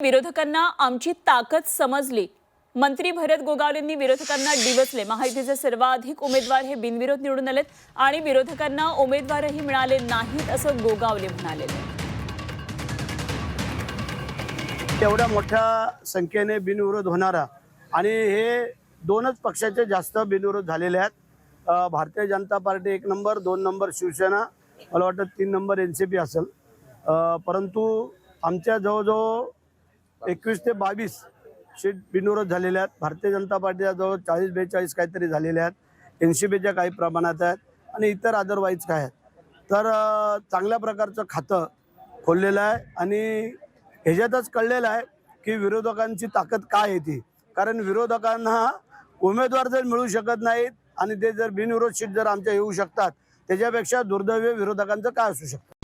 विरोधकांना आमची ताकद समजली। मंत्री भरत गोगावलेंनी विरोधकांना डिवचले। महायुतीचे सर्वाधिक उमेदवार हे बिनविरोध निवडून आलेत आणि विरोधकांना उमेदवारही मिळाले नाहीत असं गोगावले म्हणाले। एवढ्या मोठ्या संख्येने बिनविरोध होणारा आणि हे दोनच पक्षाचे जास्त बिनविरोध झालेले आहेत। Bharatiya Janata party 1 number, 2 number Shiv Sena, मला वाटतं 3 नंबर एनसीपी असेल। परंतु आमच्या जवळजवळ 21 ते 22 सीट बिनविरोध झालेल्या आहेत। भारतीय जनता पार्टीच्या जवळ 40-42 काहीतरी झालेल्या आहेत, एनसीपीच्या काही प्रमाणात आहेत आणि इतर अदरवाईज काय आहेत। तर चांगल्या प्रकारचं खातं खोललेलं आहे आणि ह्याच्यातच कळलेलं आहे की विरोधकांची ताकद काय येते। कारण विरोधकांना उमेदवार जर मिळू शकत नाहीत आणि ते जर बिनविरोध सीट जर आमच्या येऊ शकतात, त्याच्यापेक्षा दुर्दैवी विरोधकांचं काय असू शकतं।